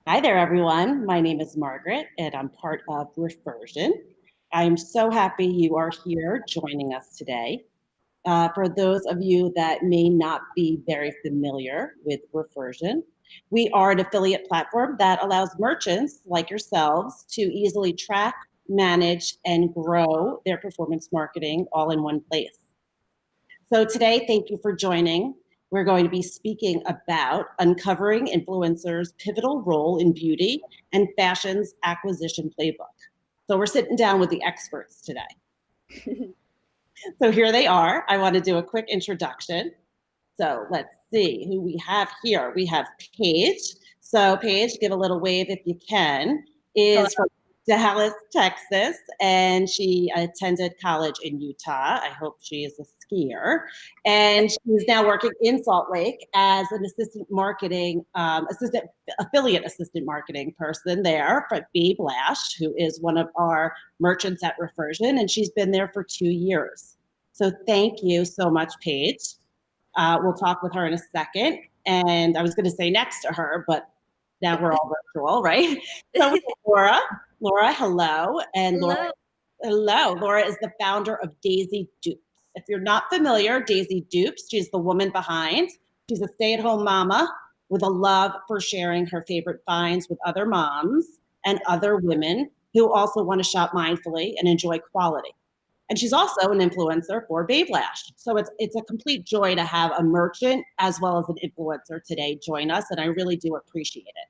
Hi there, everyone. My name is Margaret, and I'm part of Refersion. I'm so happy you are here joining us today. For those of you that may not be very familiar with Refersion, we are an affiliate platform that allows merchants like yourselves to easily track, manage, and grow their performance marketing all in one place. So today, thank you for joining. We're going to be speaking about uncovering influencers' pivotal role in beauty and fashion's acquisition playbook. So we're sitting down with the experts today. So here they are. I want to do a quick introduction. So let's see who we have here. We have Paige. So Paige, give a little wave if you can, is from Dallas, Texas, and she attended college in Utah. I hope she is a skier. And she's now working in Salt Lake as an affiliate assistant marketing person there for Babe Lash, who is one of our merchants at Refersion, and she's been there for 2 years. So thank you so much, Paige. We'll talk with her in a second. And I was going to say next to her, but now we're all virtual, right? So we have Laura. Laura, hello. And Hello. Hello. Laura is the founder of Daisy Dupes. If you're not familiar, Daisy Dupes, she's the woman behind. She's a stay-at-home mama with a love for sharing her favorite finds with other moms and other women who also want to shop mindfully and enjoy quality. And she's also an influencer for Babe Lash. So it's a complete joy to have a merchant as well as an influencer today join us, and I really do appreciate it.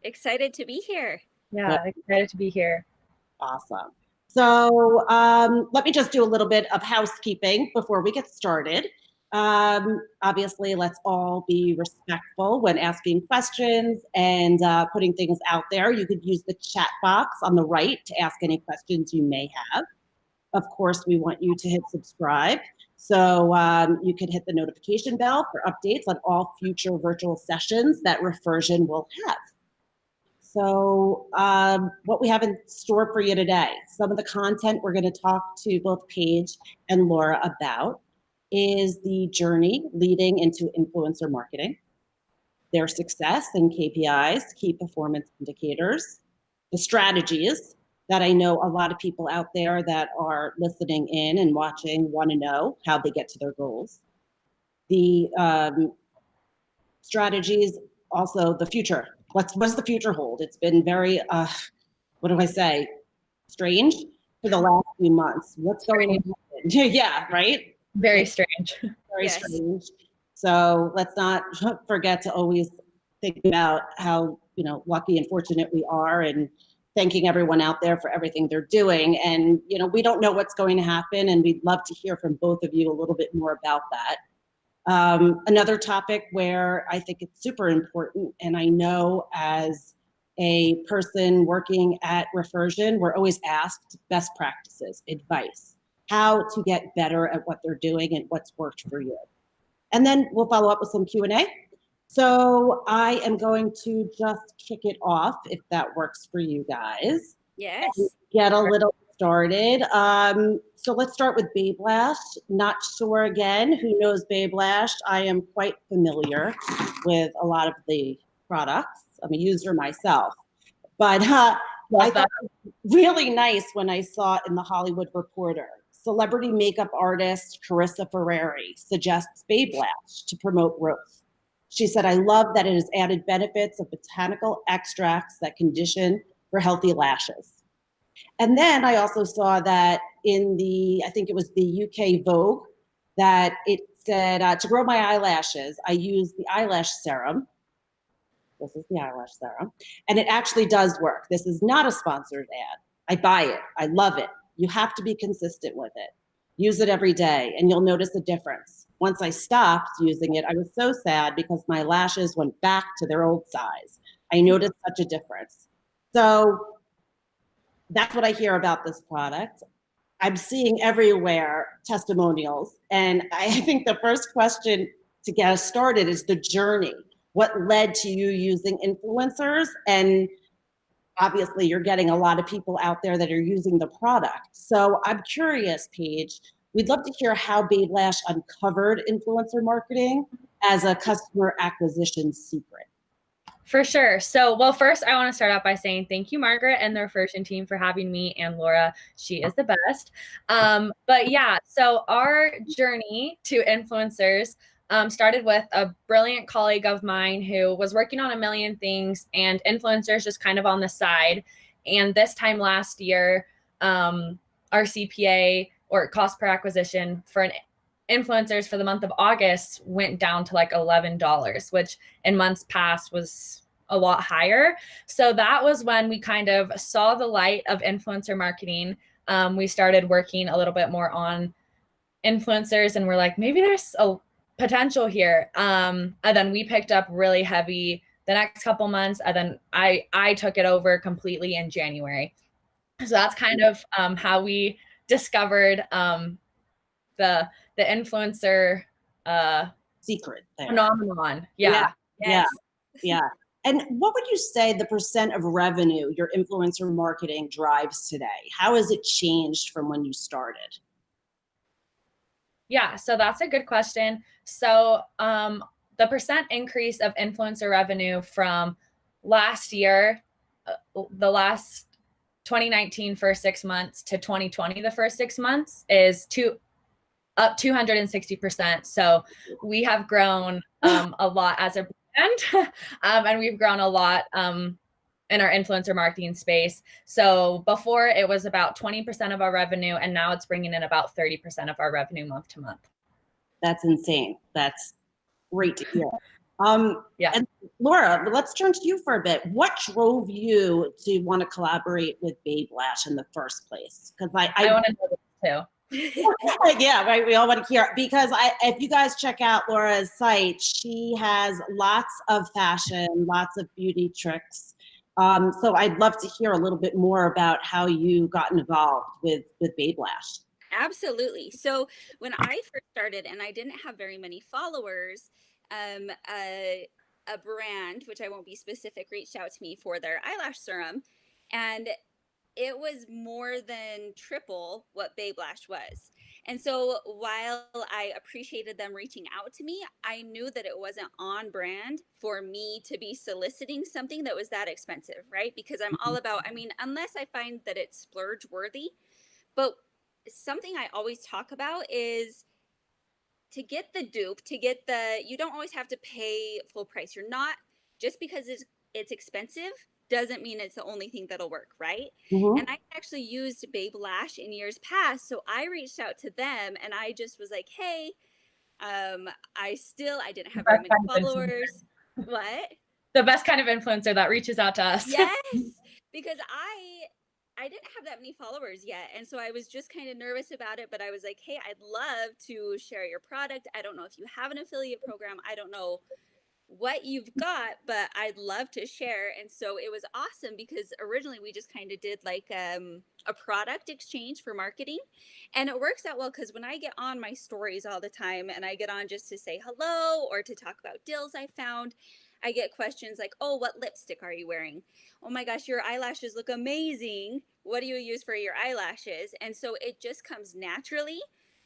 Excited to be here. Yeah, excited to be here. Awesome. So let me just do a little bit of housekeeping before we get started. Obviously, let's all be respectful when asking questions and putting things out there. You could use the chat box on the right to ask any questions you may have. Of course, we want you to hit subscribe. So you can hit the notification bell for updates on all future virtual sessions that Refersion will have. So what we have in store for you today, some of the content we're going to talk to both Paige and Laura about is the journey leading into influencer marketing, their success and KPIs, key performance indicators, the strategies that I know a lot of people out there that are listening in and watching want to know how they get to their goals. The strategies, also the future. What does the future hold? It's been very, what do I say, strange for the last few months. What's going on? Yeah, right? Very strange. Very strange. So let's not forget to always think about how, lucky and fortunate we are, and thanking everyone out there for everything they're doing. And, we don't know what's going to happen, and we'd love to hear from both of you a little bit more about that. Another topic where I think it's super important, and I know as a person working at Refersion, we're always asked best practices, advice, how to get better at what they're doing and what's worked for you. And then we'll follow up with some Q&A. So I am going to just kick it off, if that works for you guys. Yes. Get a little started. So let's start with Babe Lash. Not sure again who knows Babe Lash. I am quite familiar with a lot of the products. I'm a user myself. But I thought it was really nice when I saw it in the Hollywood Reporter. Celebrity makeup artist Carissa Ferrari suggests Babe Lash to promote growth. She said, I love that it has added benefits of botanical extracts that condition for healthy lashes. And then I also saw that in I think it was the UK Vogue, that it said, to grow my eyelashes, I use the eyelash serum. This is the eyelash serum. And it actually does work. This is not a sponsored ad. I buy it. I love it. You have to be consistent with it. Use it every day, and you'll notice a difference. Once I stopped using it, I was so sad because my lashes went back to their old size. I noticed such a difference. So that's what I hear about this product. I'm seeing everywhere testimonials, and I think the first question to get us started is the journey. What led to you using influencers? And obviously you're getting a lot of people out there that are using the product. So I'm curious, Paige, we'd love to hear how Babe Lash uncovered influencer marketing as a customer acquisition secret. For sure. So, well, first, I want to start out by saying thank you, Margaret, and the Refersion team for having me, and Laura. She is the best. But yeah, so our journey to influencers started with a brilliant colleague of mine who was working on a million things and influencers just kind of on the side. And this time last year, our CPA or cost per acquisition for an influencers for the month of August went down to like $11, which in months past was a lot higher. So that was when we kind of saw the light of influencer marketing. We started working a little bit more on influencers and we're like, maybe there's a potential here. And then we picked up really heavy the next couple months. And then I took it over completely in January. So that's kind of how we discovered the influencer secret there. Phenomenon. Yeah. Yes. Yeah. And what would you say the percent of revenue your influencer marketing drives today? How has it changed from when you started? Yeah, so that's a good question. So the percent increase of influencer revenue from last year, the last 2019 first 6 months to 2020 the first 6 months is up 260%. So we have grown a lot as a brand, and we've grown a lot in our influencer marketing space. So before it was about 20% of our revenue, and now it's bringing in about 30% of our revenue month to month. That's insane. That's great to hear. Yeah. And Laura, let's turn to you for a bit. What drove you to want to collaborate with Babe Lash in the first place? Because I want to know this too. Yeah, right. We all want to hear, because if you guys check out Laura's site, she has lots of fashion, lots of beauty tricks. So I'd love to hear a little bit more about how you got involved with Babe Lash. Absolutely. So when I first started and I didn't have very many followers, a brand, which I won't be specific, reached out to me for their eyelash serum. And it was more than triple what Babe Lash was. And so while I appreciated them reaching out to me, I knew that it wasn't on brand for me to be soliciting something that was that expensive, right? Because I'm all about, I mean, unless I find that it's splurge worthy. But something I always talk about is to get the dupe, you don't always have to pay full price. You're not, just because it's expensive doesn't mean it's the only thing that'll work, right? Mm-hmm. And I actually used Babe Lash in years past, so I reached out to them and I just was like, hey, I didn't have very many followers. What? The best kind of influencer that reaches out to us. Yes, because I didn't have that many followers yet. And so I was just kind of nervous about it, but I was like, hey, I'd love to share your product. I don't know if you have an affiliate program. I don't know what you've got, but I'd love to share. And so it was awesome because originally we just kind of did like a product exchange for marketing. And it works out well because when I get on my stories all the time and I get on just to say hello or to talk about deals I found, I get questions like, oh, what lipstick are you wearing? Oh my gosh, your eyelashes look amazing. What do you use for your eyelashes? And so it just comes naturally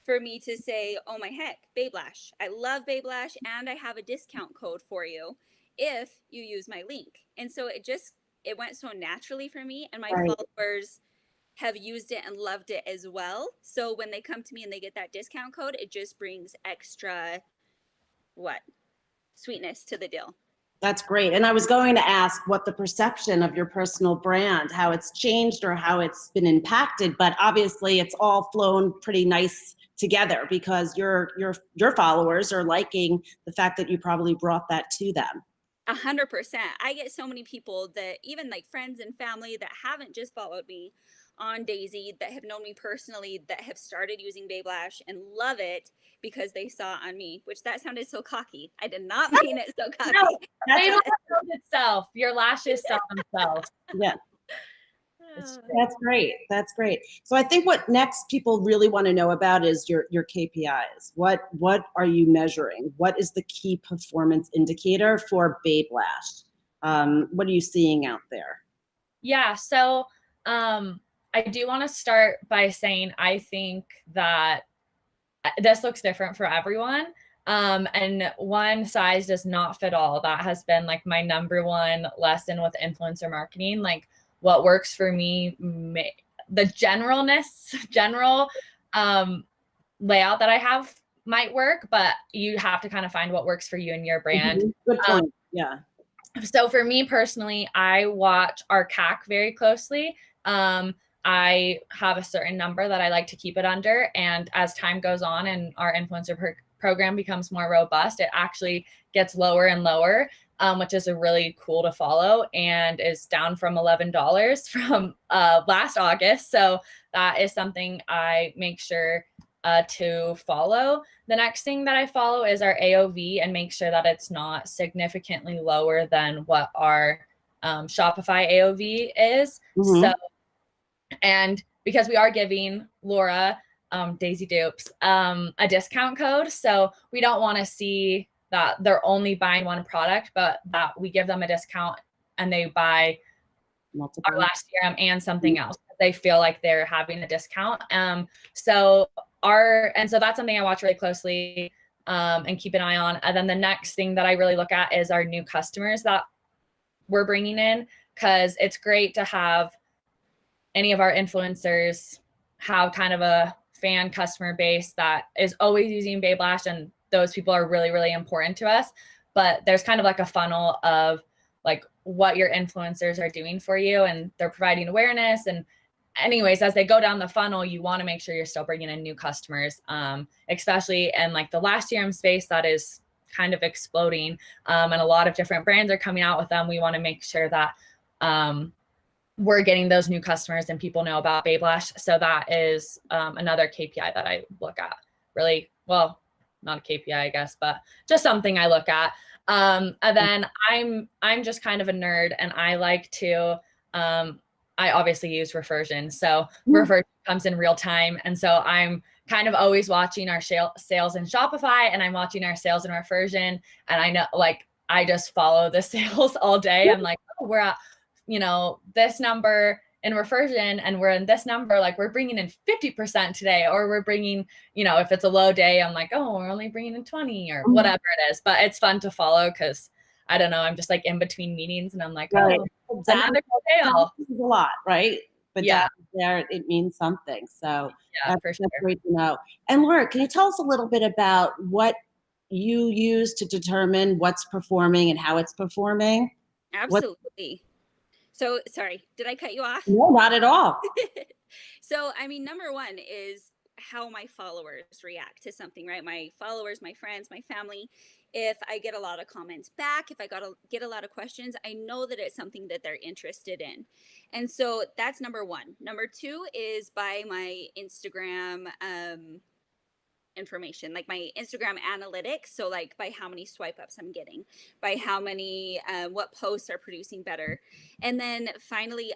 for me to say, oh my heck, Babe Lash. I love Babe Lash, and I have a discount code for you if you use my link. And so it went so naturally for me, and my followers have used it and loved it as well. So when they come to me and they get that discount code, it just brings extra sweetness to the deal. That's great. And I was going to ask what the perception of your personal brand, how it's changed or how it's been impacted, but obviously it's all flown pretty nice together because your followers are liking the fact that you probably brought that to them. 100%. I get so many people that even like friends and family that haven't just followed me on Daisy, that have known me personally, that have started using Babe Lash and love it because they saw on me, which that sounded so cocky. I did not mean it so cocky. No, they don't sell itself. Your lashes sell themselves. Yeah. That's great. That's great. So I think what next people really want to know about is your KPIs. What are you measuring? What is the key performance indicator for Babe Lash? What are you seeing out there? Yeah. So I do want to start by saying I think that this looks different for everyone. And one size does not fit all. That has been like my number one lesson with influencer marketing. Like what works for me, the general layout that I have might work, but you have to kind of find what works for you and your brand. Good point. Yeah. So for me personally, I watch our CAC very closely. I have a certain number that I like to keep it under. And as time goes on and our influencer program becomes more robust, it actually gets lower and lower, which is a really cool to follow, and is down from $11 from last August. So that is something I make sure to follow. The next thing that I follow is our AOV and make sure that it's not significantly lower than what our Shopify AOV is. So, and because we are giving Laura, Daisy Dupes, a discount code. So we don't want to see that they're only buying one product, but that we give them a discount and they buy our last serum and something else. They feel like they're having a discount. So that's something I watch really closely and keep an eye on. And then the next thing that I really look at is our new customers that we're bringing in, because it's great to have any of our influencers have kind of a fan customer base that is always using Babe Lash, and those people are really, really important to us. But there's kind of like a funnel of like what your influencers are doing for you, and they're providing awareness. And anyways, as they go down the funnel, you want to make sure you're still bringing in new customers, especially in like the last serum space that is kind of exploding, and a lot of different brands are coming out with them. We want to make sure that we're getting those new customers and people know about Babe Lash. So that is another KPI that I look at. Really, well, not a KPI, I guess, but just something I look at. And then I'm just kind of a nerd, and I like to I obviously use Refersion. So Refersion comes in real time. And so I'm kind of always watching our sales in Shopify, and I'm watching our sales in Refersion. And I know, like, I just follow the sales all day. I'm like, oh, we're at, this number in Refersion, and we're in this number, like we're bringing in 50% today, or we're bringing, if it's a low day, I'm like, oh, we're only bringing in 20 or whatever it is. But it's fun to follow because I don't know, I'm just like in between meetings and I'm like, right. oh, another sale. This is a lot, right? But yeah, there it means something. So yeah, for sure. That's great to know. And Laura, can you tell us a little bit about what you use to determine what's performing and how it's performing? Absolutely. So, sorry, did I cut you off? No, not at all. So, I mean, number one is how my followers react to something, right? My followers, my friends, my family. If I get a lot of comments back, if I get a lot of questions, I know that it's something that they're interested in. And so that's number one. Number two is by my Instagram information, like my Instagram analytics. So like by how many swipe ups I'm getting, by how many, what posts are producing better. And then finally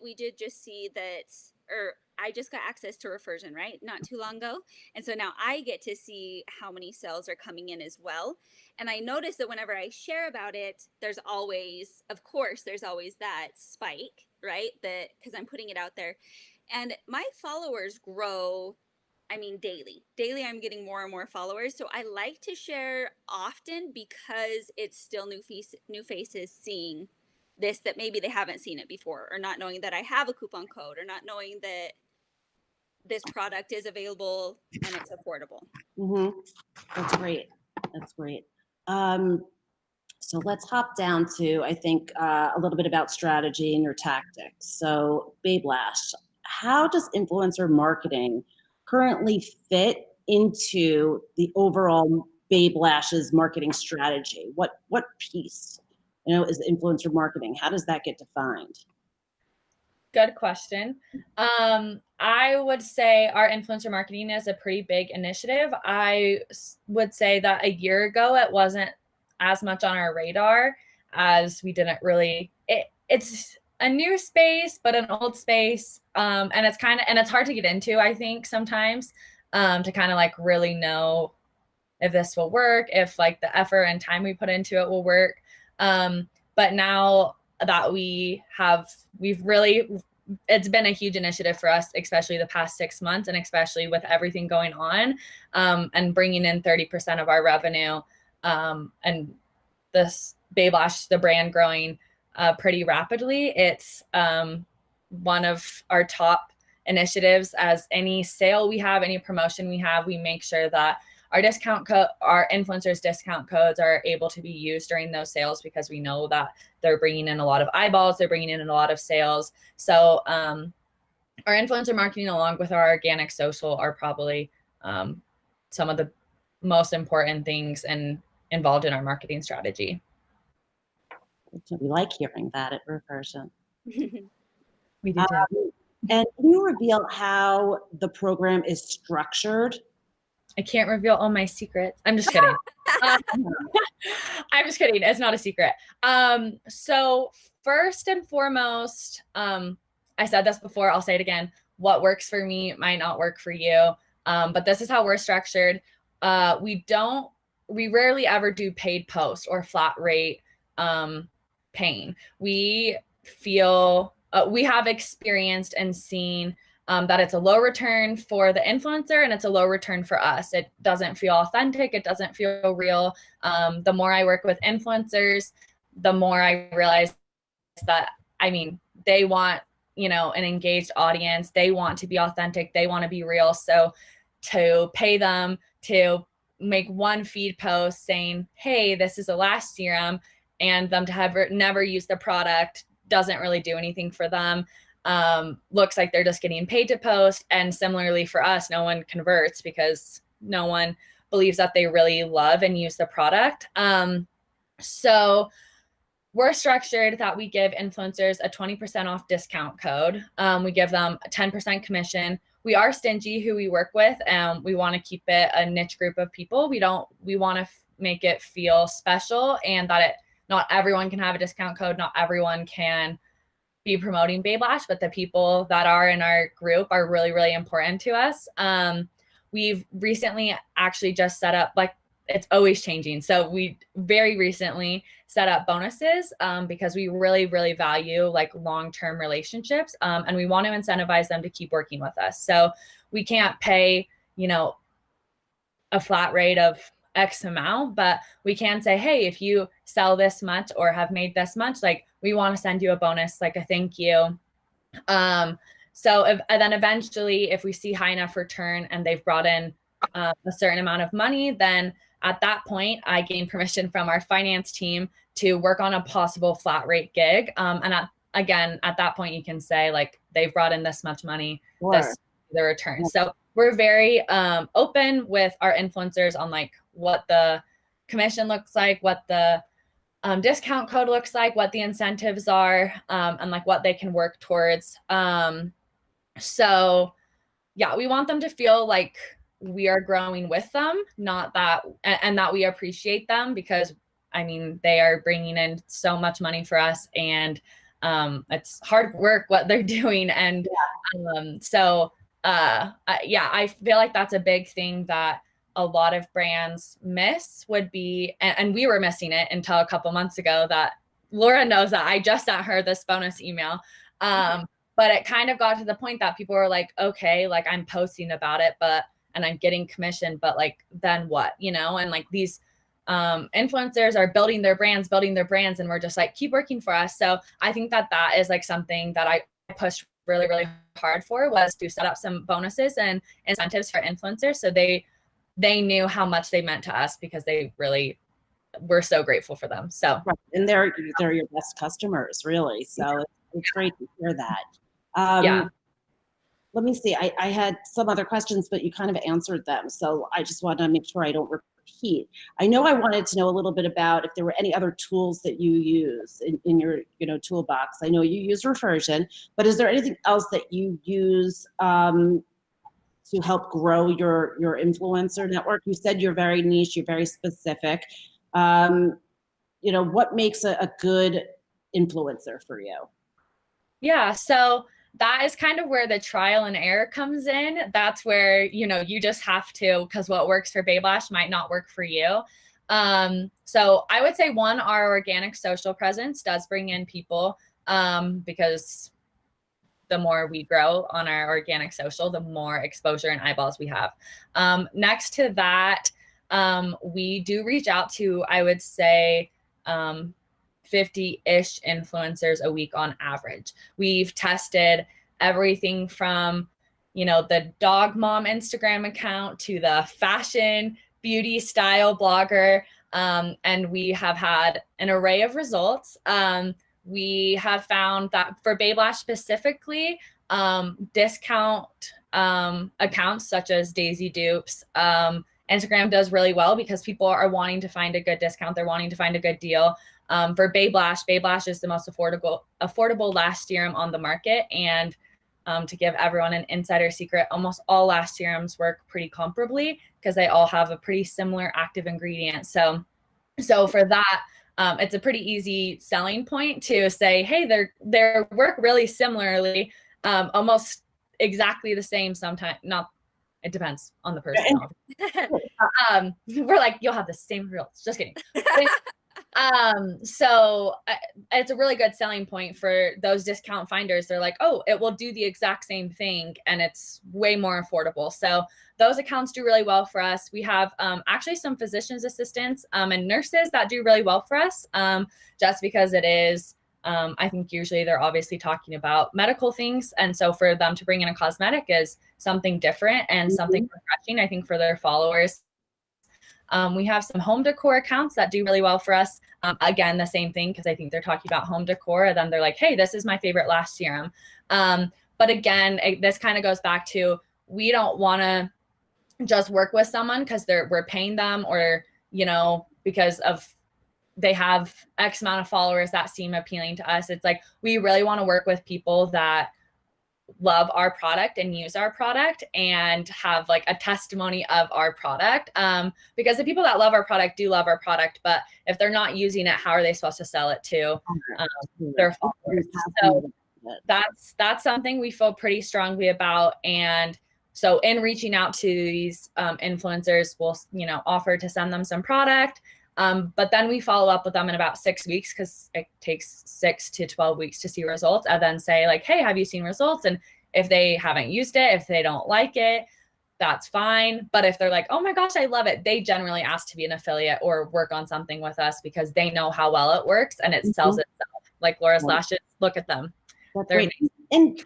we did just see that, or I just got access to Refersion, right? Not too long ago. And so now I get to see how many sales are coming in as well. And I notice that whenever I share about it, there's always that spike, right? That because I'm putting it out there. And my followers grow, I mean, daily. Daily, I'm getting more and more followers. So I like to share often because it's still new faces seeing this, that maybe they haven't seen it before, or not knowing that I have a coupon code, or not knowing that this product is available and it's affordable. That's great. That's great. So let's hop down to, I think, a little bit about strategy and your tactics. So Babe Lash, how does influencer marketing currently fit into the overall Babe Lash's marketing strategy? What piece, is influencer marketing? How does that get defined? Good question. I would say our influencer marketing is a pretty big initiative. I would say that a year ago, it wasn't as much on our radar, as we didn't really, it's a new space, but an old space. And it's hard to get into, I think, sometimes, to kind of like really know if this will work, if like the effort and time we put into it will work. But now that we've really it's been a huge initiative for us, especially the past 6 months, and especially with everything going on, and bringing in 30% of our revenue, and this Babe Lash, the brand, growing pretty rapidly. It's one of our top initiatives. As any sale we have, any promotion we have, we make sure that our influencers' discount codes are able to be used during those sales, because we know that they're bringing in a lot of eyeballs, they're bringing in a lot of sales. So our influencer marketing, along with our organic social, are probably some of the most important things and involved in our marketing strategy. We like hearing that at Refersion. We do too. And can you reveal how the program is structured? I can't reveal all my secrets. I'm just kidding. I'm just kidding. It's not a secret. So first and foremost, I said this before, I'll say it again. What works for me might not work for you. But this is how we're structured. We rarely ever do paid post or flat rate paying. We feel we have experienced and seen that it's a low return for the influencer and it's a low return for us. It doesn't feel authentic. It doesn't feel real. The more I work with influencers, the more I realize that, I mean, they want, you know, an engaged audience. They want to be authentic. They want to be real. So to pay them to make one feed post saying, hey, this is a lash serum, and them to have never used the product doesn't really do anything for them. Looks like they're just getting paid to post. And similarly for us, no one converts because no one believes that they really love and use the product. So we're structured that we give influencers a 20% off discount code. We give them a 10% commission. We are stingy who we work with, and we want to keep it a niche group of people. We want to make it feel special, and that not everyone can have a discount code. Not everyone can be promoting Babe Lash, but the people that are in our group are really, really important to us. We've recently actually just set up, like, it's always changing. So we very recently set up bonuses because we really, really value like long-term relationships, and we want to incentivize them to keep working with us. So we can't pay, you know, a flat rate of X amount, but we can say, hey, if you sell this much or have made this much, like, we want to send you a bonus, like a thank you. And then eventually, if we see high enough return and they've brought in a certain amount of money, then at that point, I gain permission from our finance team to work on a possible flat rate gig. And at that point, you can say, like, they've brought in this much money, Sure. this is the return. So we're very open with our influencers on like what the commission looks like, what the discount code looks like, what the incentives are, and like what they can work towards. So yeah, we want them to feel like we are growing with them, not that, and that we appreciate them, because I mean, they are bringing in so much money for us, and it's hard work what they're doing. And I feel like that's a big thing that a lot of brands miss would be, and we were missing it until a couple months ago, that Laura knows that I just sent her this bonus email. But it kind of got to the point that people were like, okay, like, I'm posting about it, and I'm getting commission, but like, then what, you know? And like, these influencers are building their brands, and we're just like, keep working for us. So I think that is like something that I pushed really, really hard for, was to set up some bonuses and incentives for influencers, so they knew how much they meant to us, because we're so grateful for them. So right. And they're your best customers, really. So it's great to hear that. Yeah. Let me see. I had some other questions, but you kind of answered them. So I just want to make sure I don't repeat. I know I wanted to know a little bit about if there were any other tools that you use in your, you know, toolbox. I know you use Refersion, but is there anything else that you use to help grow your influencer network? You said you're very niche, you're very specific. You know, what makes a good influencer for you? Yeah, so that is kind of where the trial and error comes in. That's where, you know, you just have to, because what works for Babe Lash might not work for you. So I would say, one, our organic social presence does bring in people, because the more we grow on our organic social, the more exposure and eyeballs we have. Next to that, we do reach out to, I would say, 50-ish influencers a week on average. We've tested everything from, the dog mom Instagram account to the fashion, beauty, style blogger. And we have had an array of results. We have found that for Babe Lash specifically, discount accounts such as Daisy Dupes, Instagram does really well because people are wanting to find a good discount. They're wanting to find a good deal. For Babe Lash is the most affordable lash serum on the market. And to give everyone an insider secret, almost all lash serums work pretty comparably because they all have a pretty similar active ingredient. So for that, it's a pretty easy selling point to say, hey, they work really similarly, almost exactly the same. Sometimes not. It depends on the person. We're like, you'll have the same results. Just kidding. So it's a really good selling point for those discount finders. They're like, oh, it will do the exact same thing and it's way more affordable. So those accounts do really well for us. We have actually some physician's assistants and nurses that do really well for us, just because it is, I think usually they're obviously talking about medical things. And so for them to bring in a cosmetic is something different and something refreshing, I think, for their followers. We have some home decor accounts that do really well for us. Again, the same thing, because I think they're talking about home decor, and then they're like, hey, this is my favorite lash serum. But again, this kind of goes back to, we don't want to just work with someone because we're paying them, or, because of they have X amount of followers that seem appealing to us. It's like, we really want to work with people that love our product and use our product and have like a testimony of our product. Because the people that love our product do love our product, but if they're not using it, how are they supposed to sell it to their followers? So that's something we feel pretty strongly about. And so in reaching out to these influencers, we'll, offer to send them some product. But then we follow up with them in about 6 weeks, because it takes 6 to 12 weeks to see results, and then say like, hey, have you seen results? And if they haven't used it, if they don't like it, that's fine. But if they're like, oh my gosh, I love it, they generally ask to be an affiliate or work on something with us because they know how well it works and it sells itself. Like Laura's lashes, look at them. They're amazing. And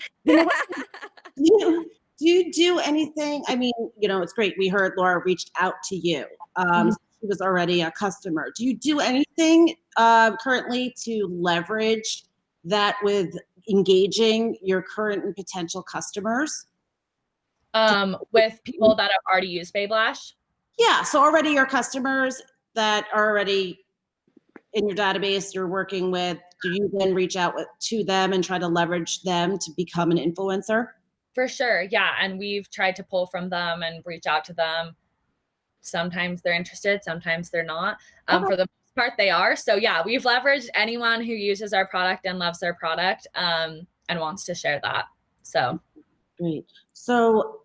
do you do anything? I mean, it's great. We heard Laura reached out to you. She was already a customer. Do you do anything currently to leverage that with engaging your current and potential customers? With people that have already used Babe Lash? Yeah, so already your customers that are already in your database you're working with, do you then reach out to them and try to leverage them to become an influencer? For sure, yeah. And we've tried to pull from them and reach out to them. Sometimes they're interested, sometimes they're not. For the most part, they are. So yeah, we've leveraged anyone who uses our product and loves our product and wants to share that. So great. So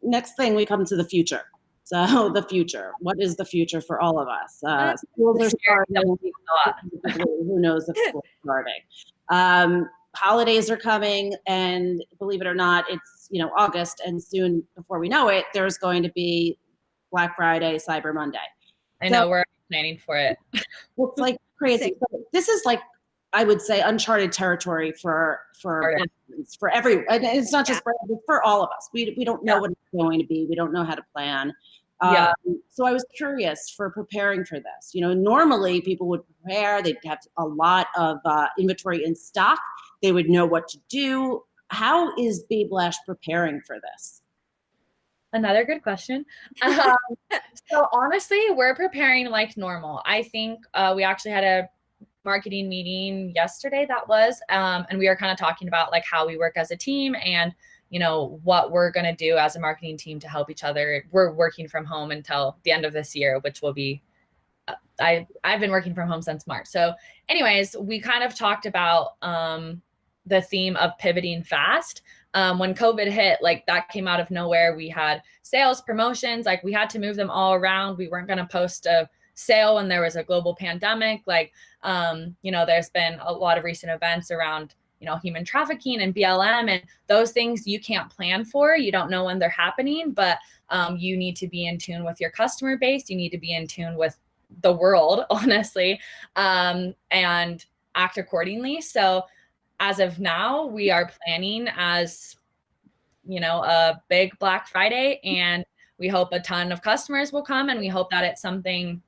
next thing, we come to the future. So the future, what is the future for all of us? Schools are starting. Who knows if school's starting? Holidays are coming, and believe it or not, it's August, and soon, before we know it, there's going to be Black Friday, Cyber Monday. I know, we're planning for it. It's like crazy. So this is like, I would say, uncharted territory for everyone. And it's not just for all of us. We don't know what it's going to be. We don't know how to plan. So I was curious for preparing for this. Normally people would prepare. They'd have a lot of inventory in stock. They would know what to do. How is Babe Lash preparing for this? Another good question. So honestly, we're preparing like normal. I think we actually had a marketing meeting yesterday and we are kind of talking about like how we work as a team and what we're going to do as a marketing team to help each other. We're working from home until the end of this year, which will be I've been working from home since March. So anyways, we kind of talked about the theme of pivoting fast. When COVID hit, like that came out of nowhere. We had sales, promotions, like we had to move them all around. We weren't going to post a sale when there was a global pandemic. Like, there's been a lot of recent events around human trafficking and BLM, and those things you can't plan for. You don't know when they're happening, but you need to be in tune with your customer base. You need to be in tune with the world, honestly, and act accordingly. So as of now, we are planning as, a big Black Friday, and we hope a ton of customers will come, and we hope that it's something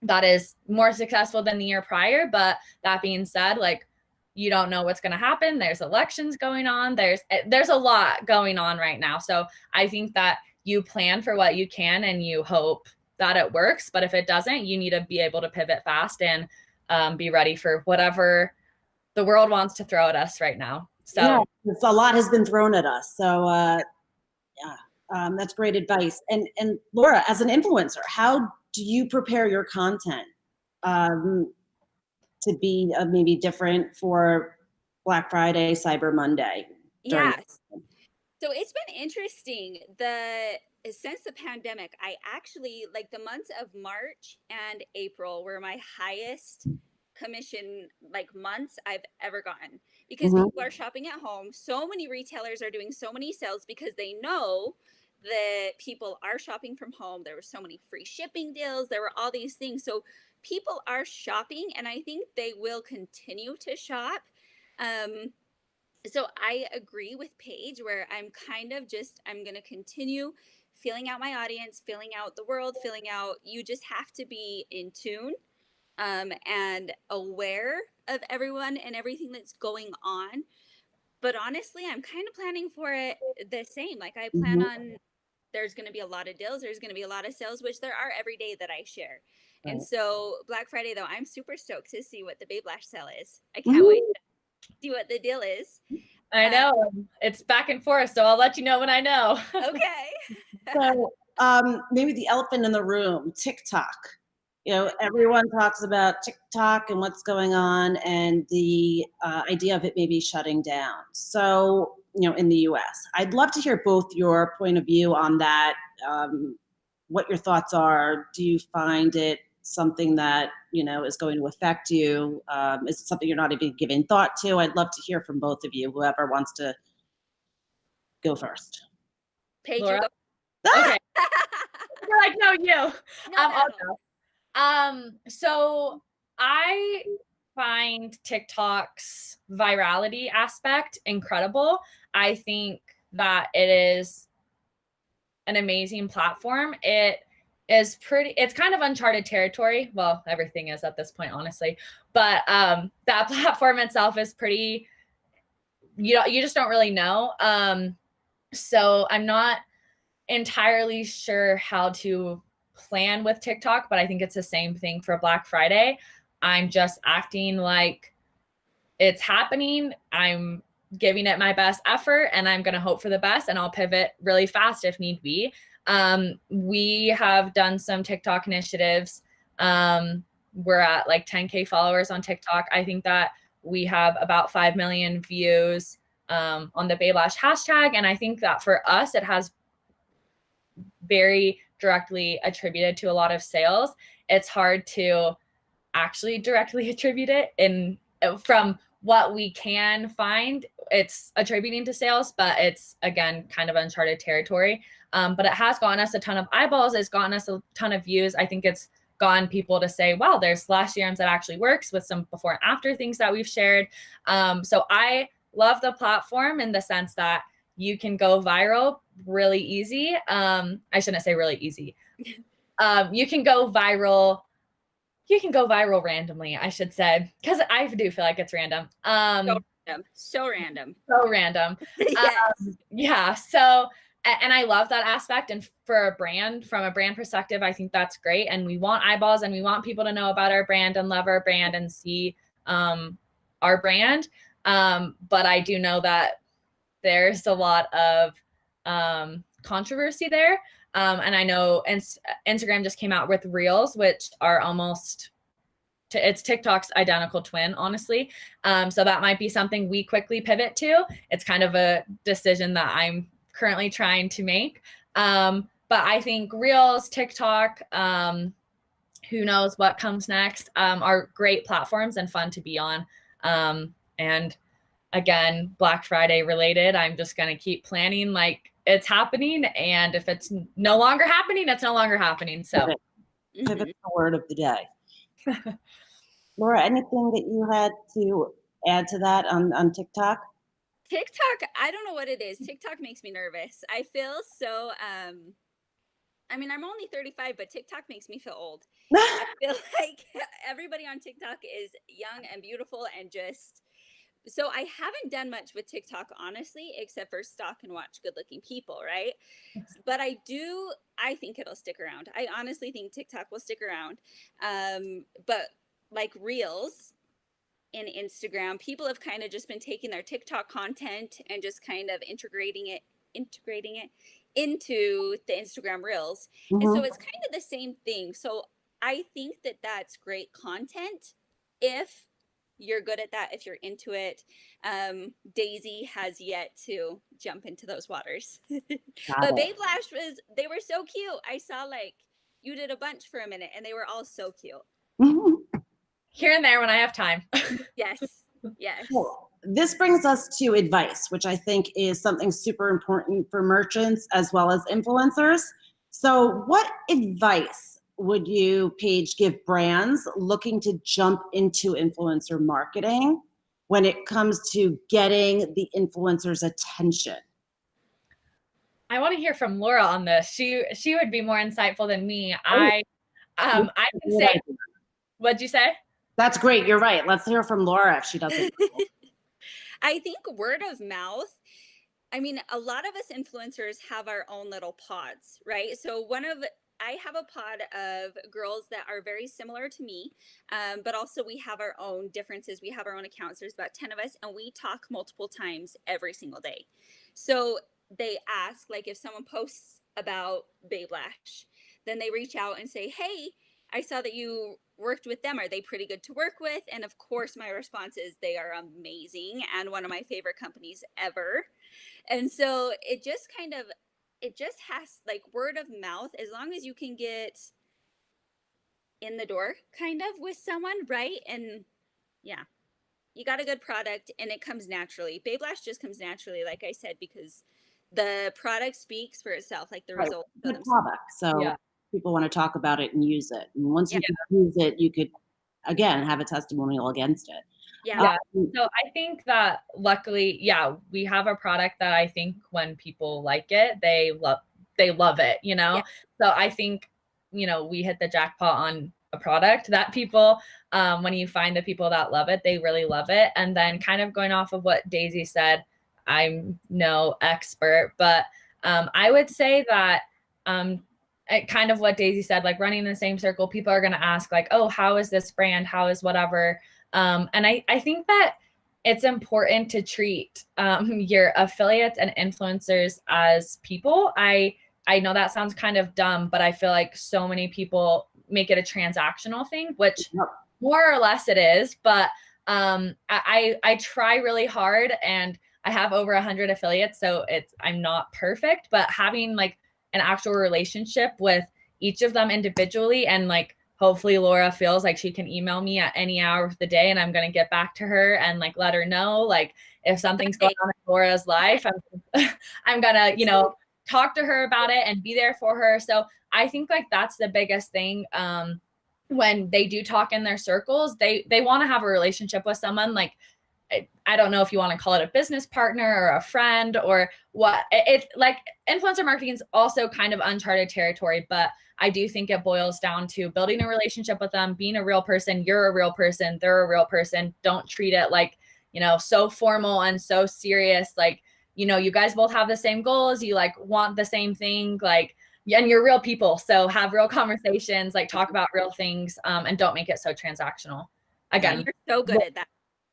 that is more successful than the year prior. But that being said, like, you don't know what's going to happen. There's elections going on. There's a lot going on right now. So I think that you plan for what you can and you hope that it works. But if it doesn't, you need to be able to pivot fast and be ready for whatever the world wants to throw at us right now. So yeah, a lot has been thrown at us. So that's great advice. And Laura, as an influencer, how do you prepare your content to be maybe different for Black Friday, Cyber Monday? Yes. So it's been interesting. Since the pandemic, I actually, like, the months of March and April were my highest commission like months I've ever gotten, because Mhm. people are shopping at home. So many retailers are doing so many sales because they know that people are shopping from home. There were so many free shipping deals. There were all these things. So people are shopping, and I think they will continue to shop. Um, so I agree with Paige, where I'm going to continue feeling out my audience, feeling out the world, feeling out, you just have to be in tune and aware of everyone and everything that's going on. But honestly, I'm kind of planning for it the same. Like, I plan on, there's going to be a lot of deals, there's going to be a lot of sales, which there are every day that I share. And so Black Friday, though, I'm super stoked to see what the Babe Lash sale is. I can't wait to see what the deal is. I know it's back and forth, so I'll let you know when I know. Okay. So maybe the elephant in the room, TikTok. Everyone talks about TikTok and what's going on, and the idea of it maybe shutting down. So, in the US, I'd love to hear both your point of view on that. What your thoughts are. Do you find it something that, is going to affect you? Is it something you're not even giving thought to? I'd love to hear from both of you, whoever wants to go first. Paige, Laura? you go. Okay. You're like, no, you. No. So I find TikTok's virality aspect incredible. I think that it is an amazing platform. It's kind of uncharted territory. Well, everything is at this point, honestly. But that platform itself is pretty, you just don't really know. So I'm not entirely sure how to plan with TikTok, but I think it's the same thing for Black Friday. I'm just acting like it's happening. I'm giving it my best effort, and I'm going to hope for the best, and I'll pivot really fast if need be. We have done some TikTok initiatives. We're at like 10K followers on TikTok. I think that we have about 5 million views on the Babe Lash hashtag. And I think that for us, it has very directly attributed to a lot of sales. It's hard to actually directly attribute it, and from what we can find, it's attributing to sales, but it's, again, kind of uncharted territory. But it has gotten us a ton of eyeballs. It's gotten us a ton of views. I think it's gotten people to say, wow, there's slash serums that actually works, with some before and after things that we've shared. So I love the platform in the sense that you can go viral really easy. I shouldn't say really easy. You can go viral randomly, I should say, because I do feel like it's random. So random. Yes. Yeah. So, and I love that aspect. And for from a brand perspective, I think that's great. And we want eyeballs, and we want people to know about our brand and love our brand and see our brand. But I do know that there's a lot of controversy there. And I know Instagram just came out with Reels, which are almost it's TikTok's identical twin, honestly. So that might be something we quickly pivot to. It's kind of a decision that I'm currently trying to make. But I think Reels, TikTok, who knows what comes next, are great platforms and fun to be on. And again, Black Friday related, I'm just going to keep planning like it's happening. And if it's no longer happening, it's no longer happening. So Pivot the word of the day. Laura, anything that you had to add to that on TikTok? TikTok, I don't know what it is. TikTok makes me nervous. I feel so I mean, I'm only 35, but TikTok makes me feel old. I feel like everybody on TikTok is young and beautiful and just so I haven't done much with TikTok, honestly, except for stalk and watch good looking people, right? But I think it'll stick around. I honestly think TikTok will stick around. But like Reels in Instagram, people have kind of just been taking their TikTok content and just kind of integrating it into the Instagram Reels. And so it's kind of the same thing. So I think that that's great content if you're good at that, if you're into it. Daisy has yet to jump into those waters. But Babe Lash they were so cute. I saw like you did a bunch for a minute and they were all so cute. Here and there when I have time. Yes. Yes. Cool. This brings us to advice, which I think is something super important for merchants as well as influencers. So what advice would you, Paige, give brands looking to jump into influencer marketing when it comes to getting the influencer's attention? I want to hear from Laura on this. She would be more insightful than me. I can say, what'd you say? That's great. You're right. Let's hear from Laura if she doesn't. I think word of mouth. I mean, a lot of us influencers have our own little pods, right? So I have a pod of girls that are very similar to me, but also we have our own differences. We have our own accounts. There's about 10 of us, and we talk multiple times every single day. So they ask, like, if someone posts about Babe Lash, then they reach out and say, hey, I saw that you worked with them. Are they pretty good to work with? And of course, my response is they are amazing and one of my favorite companies ever. And so it just has like word of mouth, as long as you can get in the door kind of with someone, right? And yeah, you got a good product and it comes naturally. Babe Lash just comes naturally, like I said, because the product speaks for itself, like the results. Good product. So people want to talk about it and use it. And once you can use it, you could, again, have a testimonial against it. Yeah. So I think that luckily, we have a product that I think when people like it, they love it, you know? So I think, we hit the jackpot on a product that people, when you find the people that love it, they really love it. And then kind of going off of what Daisy said, I'm no expert, but I would say that kind of what Daisy said, like running in the same circle, people are going to ask like, oh, how is this brand? How is whatever? And I think that it's important to treat your affiliates and influencers as people. I know that sounds kind of dumb, but I feel like so many people make it a transactional thing, which more or less it is. But I try really hard, and I have over 100 affiliates, so I'm not perfect, but having like an actual relationship with each of them individually, and like hopefully Laura feels like she can email me at any hour of the day and I'm going to get back to her and like let her know like if something's going on in Laura's life, I'm going to, talk to her about it and be there for her. So I think like that's the biggest thing. When they do talk in their circles, they want to have a relationship with someone. Like, I don't know if you want to call it a business partner or a friend or what. It's like influencer marketing is also kind of uncharted territory, but I do think it boils down to building a relationship with them, being a real person. You're a real person. They're a real person. Don't treat it like, so formal and so serious. Like, you guys both have the same goals. You like want the same thing, like, and you're real people. So have real conversations, like talk about real things, and don't make it so transactional. Again, you're so good at that.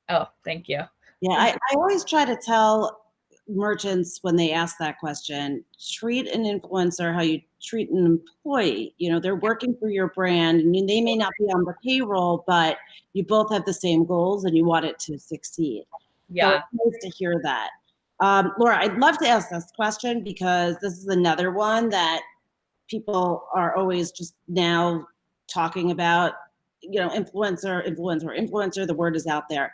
Oh, thank you. Yeah, I always try to tell merchants when they ask that question, treat an influencer how you treat an employee. They're working for your brand, and they may not be on the payroll, but you both have the same goals and you want it to succeed. Yeah. So it's nice to hear that. Laura, I'd love to ask this question because this is another one that people are always just now talking about, influencer, the word is out there.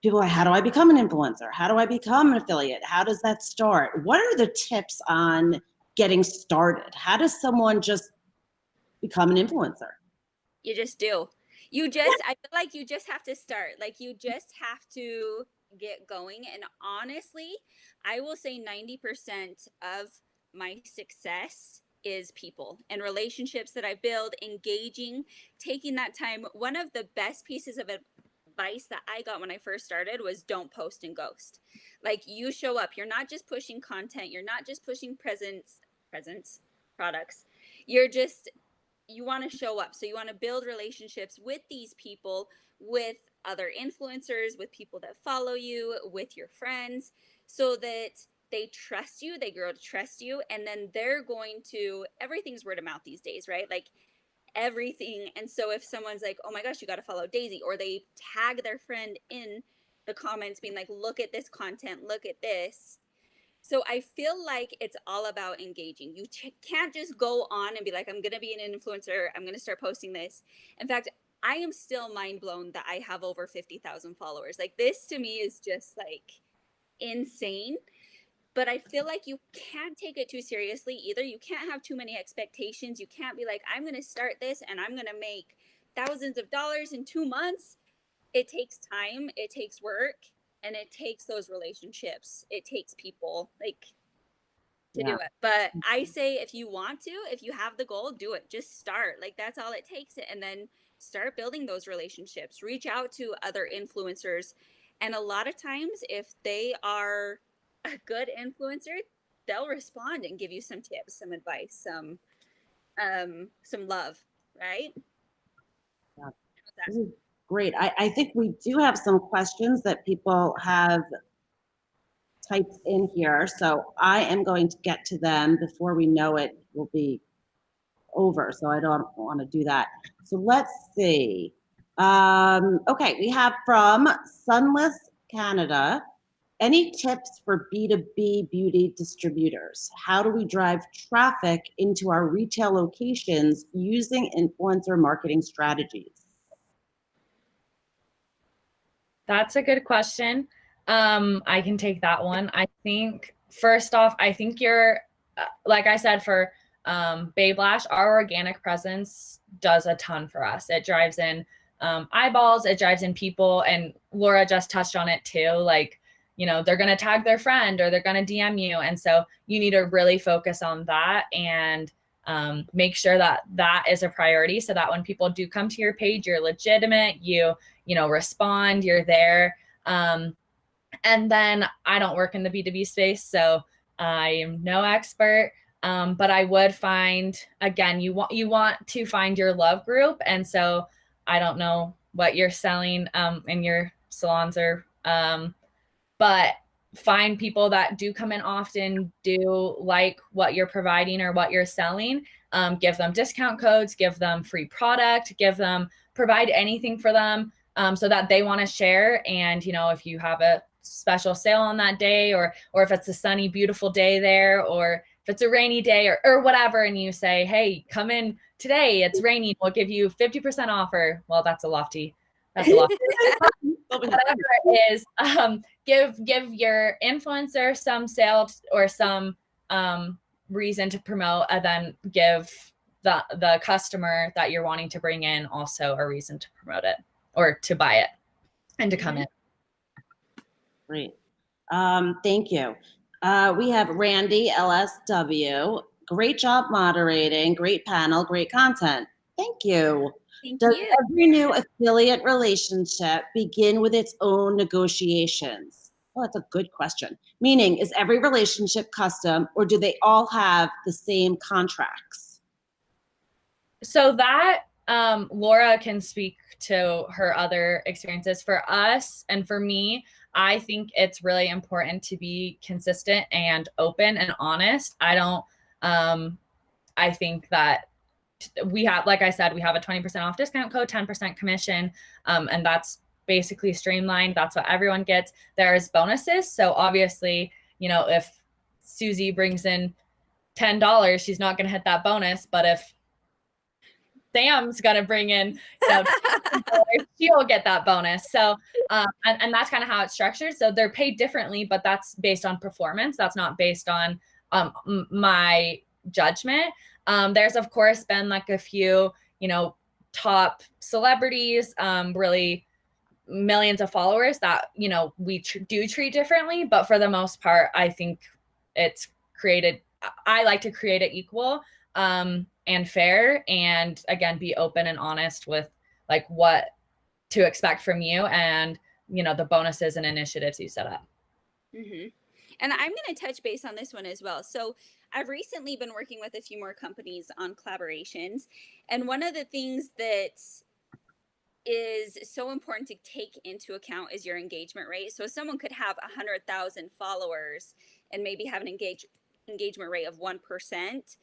people are like, how do I become an influencer? How do I become an affiliate? How does that start? What are the tips on getting started? How does someone just become an influencer? You just do. I feel like you just have to start. Like you just have to get going. And honestly, I will say 90% of my success is people and relationships that I build, engaging, taking that time. One of the best pieces of advice that I got when I first started was don't post and ghost. Like you show up. You're not just pushing content, you're not just pushing presents, products. You're just you want to show up. So you want to build relationships with these people, with other influencers, with people that follow you, with your friends, so that they trust you, they grow to trust you, and then they're going to, everything's word of mouth these days, right? Like everything. And so if someone's like, oh my gosh, you got to follow Daisy, or they tag their friend in the comments being like, look at this content, look at this. So I feel like it's all about engaging. You can't just go on and be like, I'm going to be an influencer. I'm going to start posting this. In fact, I am still mind blown that I have over 50,000 followers. Like this to me is just like insane. But I feel like you can't take it too seriously either. You can't have too many expectations. You can't be like, I'm going to start this and I'm going to make thousands of dollars in 2 months. It takes time, it takes work, and it takes those relationships. It takes people like to do it. But I say if you want to, if you have the goal, do it. Just start. Like that's all it takes. And then start building those relationships. Reach out to other influencers. And a lot of times if they are a good influencer, they'll respond and give you some tips, some advice, some love, right? Yeah. This is great. I think we do have some questions that people have typed in here. So I am going to get to them before we know it will be over. So I don't want to do that. So let's see. Okay, we have from Sunless Canada. Any tips for B2B beauty distributors? How do we drive traffic into our retail locations using influencer marketing strategies? That's a good question. I can take that one. I think first off, I think you're, like I said, for Babe Lash, our organic presence does a ton for us. It drives in eyeballs, it drives in people, and Laura just touched on it too. Like, you know, they're going to tag their friend or they're going to DM you. And so you need to really focus on that and make sure that that is a priority so that when people do come to your page, you're legitimate, you know, respond, you're there. And then I don't work in the B2B space, so I am no expert. But I would find, again, you want to find your love group. And so I don't know what you're selling in your salons or but find people that do come in often, do like what you're providing or what you're selling. Give them discount codes, give them free product, provide anything for them so that they want to share. And, you know, if you have a special sale on that day, or if it's a sunny, beautiful day there, or if it's a rainy day or whatever, and you say, hey, come in today, it's raining, we'll give you 50% offer. Well, that's a lofty. Whatever it is, give your influencer some sales or some reason to promote, and then give the customer that you're wanting to bring in also a reason to promote it or to buy it and to come in. Great. Thank you. We have Randy, LSW. Great job moderating. Great panel. Great content. Thank you. Does every new affiliate relationship begin with its own negotiations? Well, that's a good question. Meaning, is every relationship custom, or do they all have the same contracts? So that Laura can speak to her other experiences. For us and for me, I think it's really important to be consistent and open and honest. I think that we have, like I said, we have a 20% off discount code, 10% commission, and that's basically streamlined. That's what everyone gets. There's bonuses. So obviously, you know, if Susie brings in $10, she's not going to hit that bonus. But if Sam's going to bring in, you know, she'll get that bonus. So, and that's kind of how it's structured. So they're paid differently, but that's based on performance. That's not based on my judgment. There's of course been like a few, top celebrities, really millions of followers that, we do treat differently. But for the most part, I think I like to create it equal and fair, and again, be open and honest with like what to expect from you and, the bonuses and initiatives you set up. Mm-hmm. And I'm going to touch base on this one as well. So I've recently been working with a few more companies on collaborations. And one of the things that is so important to take into account is your engagement rate. So someone could have 100,000 followers and maybe have an engagement rate of 1%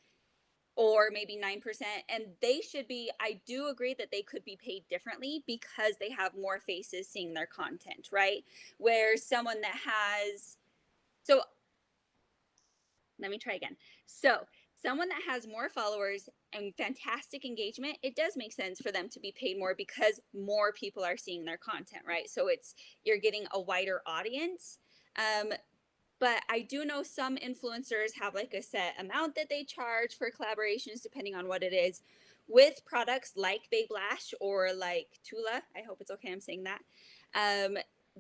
or maybe 9%. And they should be, I do agree that they could be paid differently because they have more faces seeing their content, right? Where someone that has, so let me try again. So someone that has more followers and fantastic engagement, it does make sense for them to be paid more because more people are seeing their content, right? So you're getting a wider audience. But I do know some influencers have like a set amount that they charge for collaborations, depending on what it is. With products like Babe Lash or like Tula, I hope it's okay I'm saying that.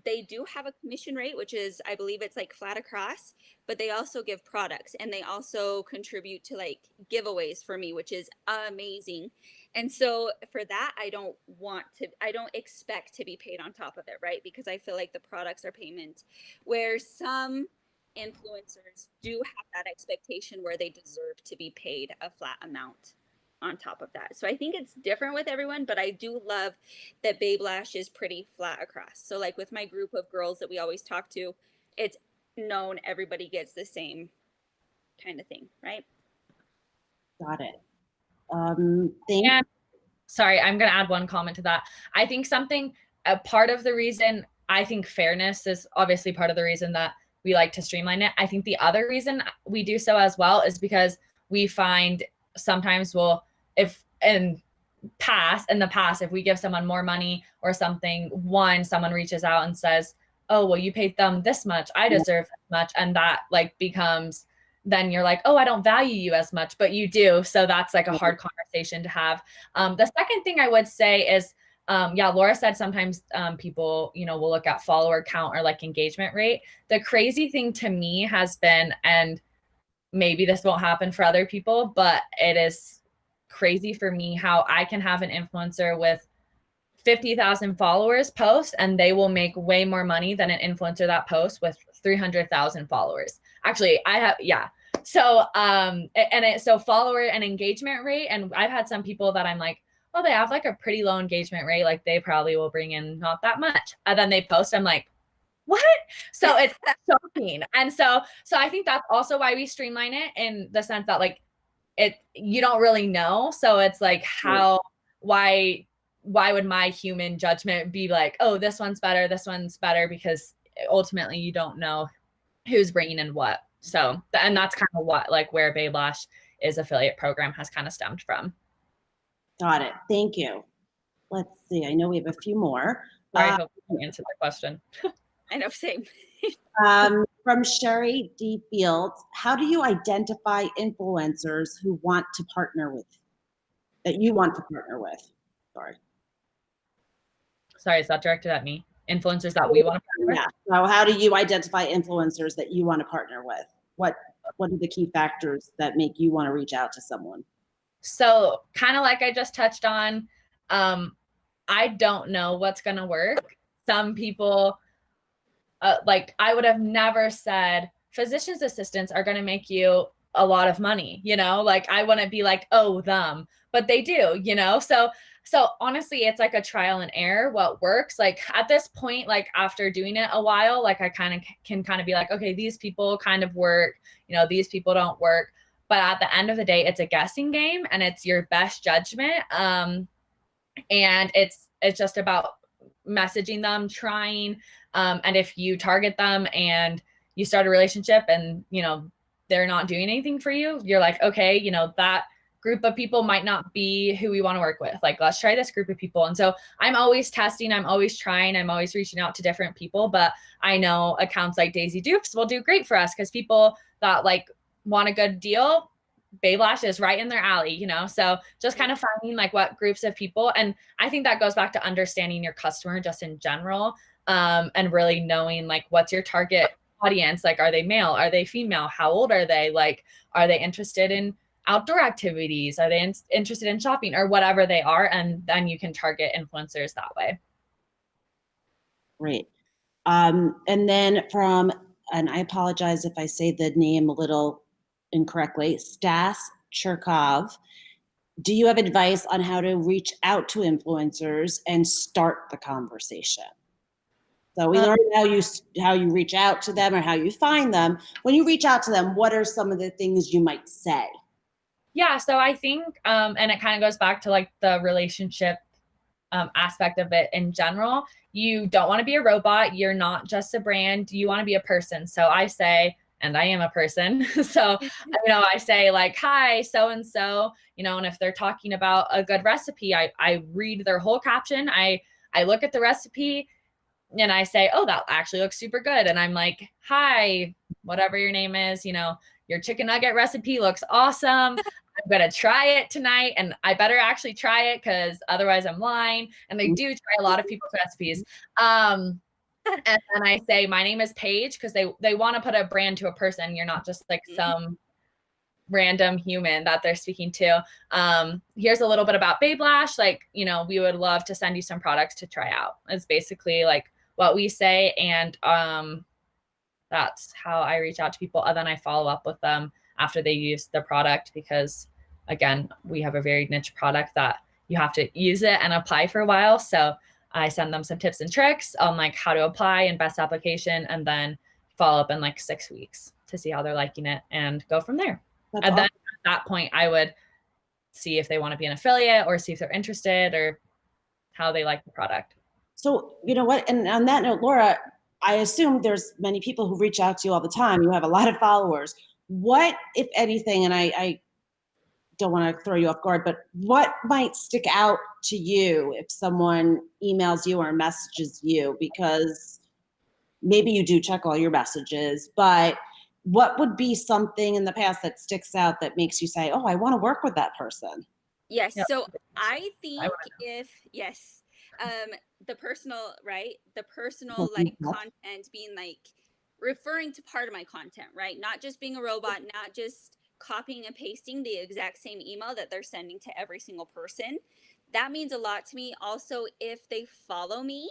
They do have a commission rate, which is, I believe it's like flat across, but they also give products and they also contribute to like giveaways for me, which is amazing. And so for that, I don't expect to be paid on top of it, right? Because I feel like the products are payment, where some influencers do have that expectation where they deserve to be paid a flat amount on top of that. So I think it's different with everyone, but I do love that Babe Lash is pretty flat across. So like with my group of girls that we always talk to, it's known everybody gets the same kind of thing, right? Got it. And sorry, I'm going to add one comment to that. I think a part of the reason, I think fairness is obviously part of the reason that we like to streamline it. I think the other reason we do so as well is because we find sometimes in the past, if we give someone more money or something, someone reaches out and says, oh, well, you paid them this much, I deserve this much. And that like becomes, then you're like, oh, I don't value you as much, but you do. So that's like a hard conversation to have. The second thing I would say is, Laura said sometimes people, will look at follower count or like engagement rate. The crazy thing to me has been, and maybe this won't happen for other people, but it is crazy for me how I can have an influencer with 50,000 followers post and they will make way more money than an influencer that posts with 300,000 followers. Actually, So, so follower and engagement rate. And I've had some people that I'm like, oh, they have like a pretty low engagement rate. Like they probably will bring in not that much. And then they post, I'm like, what? So it's shocking. And so I think that's also why we streamline it, in the sense that like you don't really know. So it's like, why would my human judgment be like, oh, this one's better, because ultimately you don't know who's bringing in what. So, and that's kind of what, like where Babe Lash is affiliate program has kind of stemmed from. Got it. Thank you. Let's see. I know we have a few more. I hope you answered the question. I know, same. From Sherry D. Fields, how do you identify influencers who want to partner with, that you want to partner with? Sorry, is that directed at me? Influencers that we want to partner with? Yeah. So how do you identify influencers that you want to partner with? What are the key factors that make you want to reach out to someone? So kind of like I just touched on, I don't know what's going to work. Some people, like I would have never said physician's assistants are going to make you a lot of money, like I wouldn't be like, oh, them, but they do, So honestly, it's like a trial and error, what works. Like at this point, like after doing it a while, like I can be like, okay, these people kind of work, these people don't work. But at the end of the day, it's a guessing game and it's your best judgment. And it's just about messaging them, trying. And if you target them and you start a relationship and, they're not doing anything for you, you're like, okay, that group of people might not be who we want to work with. Like, let's try this group of people. And so I'm always testing, I'm always trying, I'm always reaching out to different people. But I know accounts like Daisy Dupes will do great for us because people that like want a good deal, Babe Lash is right in their alley, you know? So just kind of finding like what groups of people. And I think that goes back to understanding your customer just in general, and really knowing like what's your target audience. Like, are they male? Are they female? How old are they? Like, are they interested in outdoor activities? Are they interested in shopping or whatever they are? And then you can target influencers that way. Great. And then from, and I apologize if I say the name a little incorrectly, Stas Cherkov. Do you have advice on how to reach out to influencers and start the conversation? So we learned how you reach out to them or how you find them. When you reach out to them, what are some of the things you might say? Yeah, so I think, and it kind of goes back to like the relationship aspect of it in general. You don't want to be a robot. You're not just a brand. You want to be a person. So I say, and I am a person. So, I say like, hi, so-and-so, and if they're talking about a good recipe, I read their whole caption. I look at the recipe and I say, oh, that actually looks super good. And I'm like, hi, whatever your name is, your chicken nugget recipe looks awesome. I'm going to try it tonight and I better actually try it because otherwise I'm lying. And they do try a lot of people's recipes. And then I say, my name is Paige, because they want to put a brand to a person. You're not just like some random human that they're speaking to. Here's a little bit about Babe Lash. Like, we would love to send you some products to try out. It's basically like what we say. And that's how I reach out to people. And then I follow up with them after they use the product, because again, we have a very niche product that you have to use it and apply for a while. So I send them some tips and tricks on like how to apply and best application, and then follow up in like 6 weeks to see how they're liking it and go from there. That's and awesome. then at that point, I would see if they want to be an affiliate or see if they're interested or how they like the product. So, you know what? And on that note, Laura, I assume there's many people who reach out to you all the time. You have a lot of followers. What, if anything, and I don't want to throw you off guard, but what might stick out to you if someone emails you or messages you? Because maybe you do check all your messages, but what would be something in the past that sticks out that makes you say, oh, I want to work with that person? Yes. Yep. So I think the personal, right? The personal like content being like referring to part of my content, right? Not just being a robot, not just copying and pasting the exact same email that they're sending to every single person. That means a lot to me. Also, if they follow me,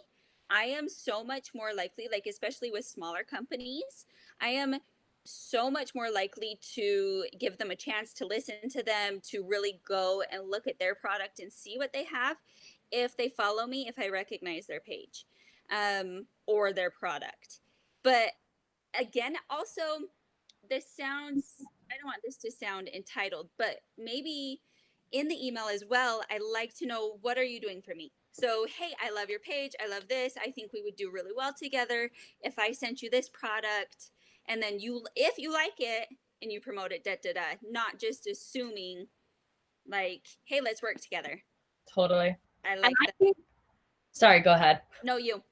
I am so much more likely, like especially with smaller companies, I am so much more likely to give them a chance to listen to them, to really go and look at their product and see what they have if they follow me, if I recognize their page or their product. But again, also, this sounds, I don't want this to sound entitled, but maybe in the email as well, I like to know, what are you doing for me? So, hey, I love your page. I love this. I think we would do really well together if I sent you this product. And then if you like it and you promote it, not just assuming like, hey, let's work together. Totally. I like that. Sorry, go ahead. No, you.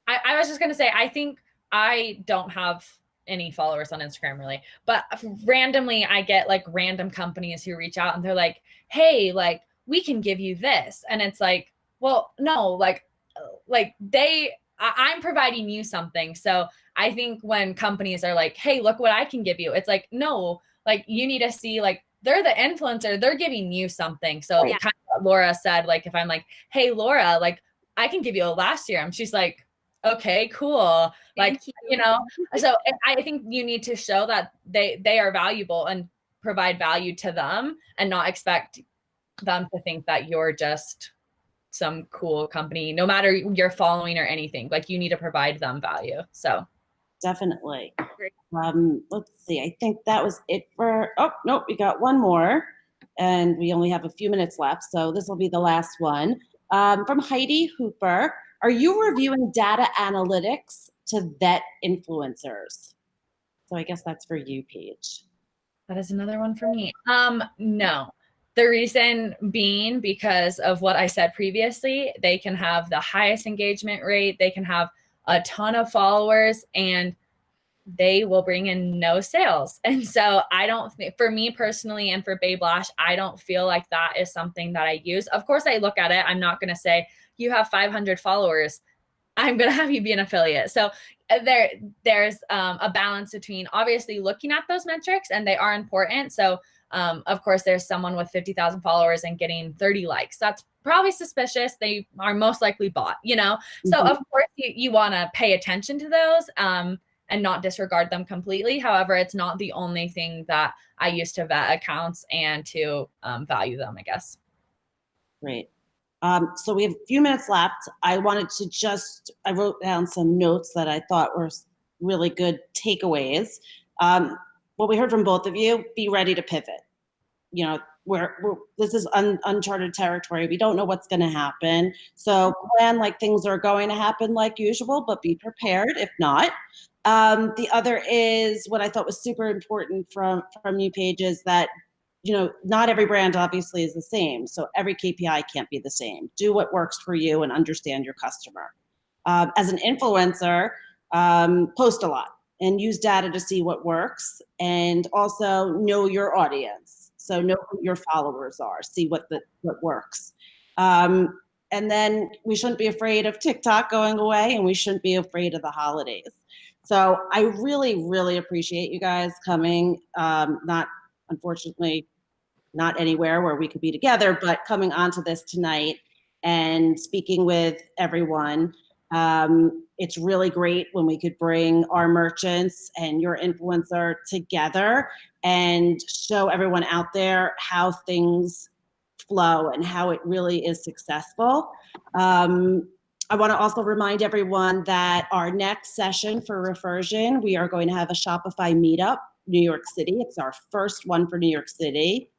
I was just going to say, I think I don't have any followers on Instagram really, but randomly I get like random companies who reach out and they're like, hey, like we can give you this. And it's like, well, no, like I'm providing you something. So I think when companies are like, hey, look what I can give you, it's like, no, like you need to see like they're the influencer, they're giving you something. So kind of what Laura said, like if I'm like, hey, Laura, like I can give you a last year. And she's like, okay, cool. Like, so I think you need to show that they are valuable and provide value to them and not expect them to think that you're just some cool company, no matter your following or anything. Like you need to provide them value. So definitely. Let's see. I think that was it for, oh, nope, we got one more and we only have a few minutes left. So this will be the last one. From Heidi Hooper, are you reviewing data analytics to vet influencers? So I guess that's for you, Paige. That is another one for me. No. The reason being because of what I said previously, they can have the highest engagement rate, they can have a ton of followers, and they will bring in no sales. And so I don't, for me personally and for Babe Lash, I don't feel like that is something that I use. Of course, I look at it. I'm not going to say you have 500 followers, I'm going to have you be an affiliate. So there's a balance between obviously looking at those metrics, and they are important. So of course, there's someone with 50,000 followers and getting 30 likes. That's probably suspicious. They are most likely bought, you know? So of course you want to pay attention to those and not disregard them completely. However, it's not the only thing that I use to vet accounts and to value them, I guess. Great. So we have a few minutes left. I wanted to I wrote down some notes that I thought were really good takeaways. What we heard from both of you, be ready to pivot. You know, this is uncharted territory. We don't know what's going to happen. So plan like things are going to happen like usual, but be prepared if not. The other is what I thought was super important from you, Paige, is that, you know, not every brand obviously is the same. So every KPI can't be the same. Do what works for you and understand your customer. As an influencer, post a lot and use data to see what works, and also know your audience. So know who your followers are, see what works. And then we shouldn't be afraid of TikTok going away, and we shouldn't be afraid of the holidays. So I really, really appreciate you guys coming. Unfortunately, not anywhere where we could be together, but coming onto this tonight and speaking with everyone. It's really great when we could bring our merchants and your influencer together and show everyone out there how things flow and how it really is successful. I want to also remind everyone that our next session for Refersion, we are going to have a Shopify meetup, New York City. It's our first one for New York City.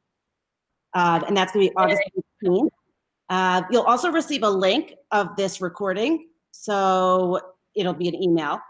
And that's going to be August 18th. You'll also receive a link of this recording, so it'll be an email.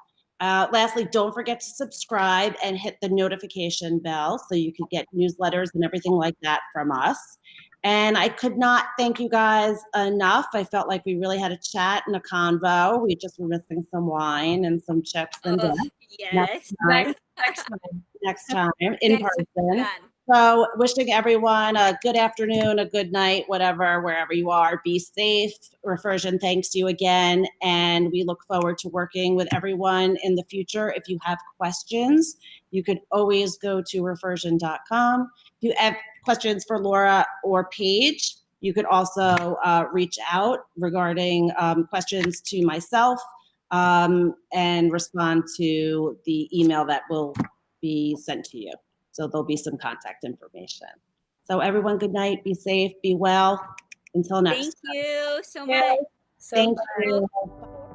Lastly, don't forget to subscribe and hit the notification bell so you can get newsletters and everything like that from us. And I could not thank you guys enough. I felt like we really had a chat and a convo. We just were missing some wine and some chips and dip. Yes. Next time in person. So wishing everyone a good afternoon, a good night, whatever, wherever you are. Be safe. Refersion thanks you again. And we look forward to working with everyone in the future. If you have questions, you could always go to refersion.com. If you have questions for Laura or Paige, you could also reach out regarding questions to myself and respond to the email that will be sent to you. So there'll be some contact information. So everyone, good night. Be safe. Be well. Until next time. Thank you so much. Thank you.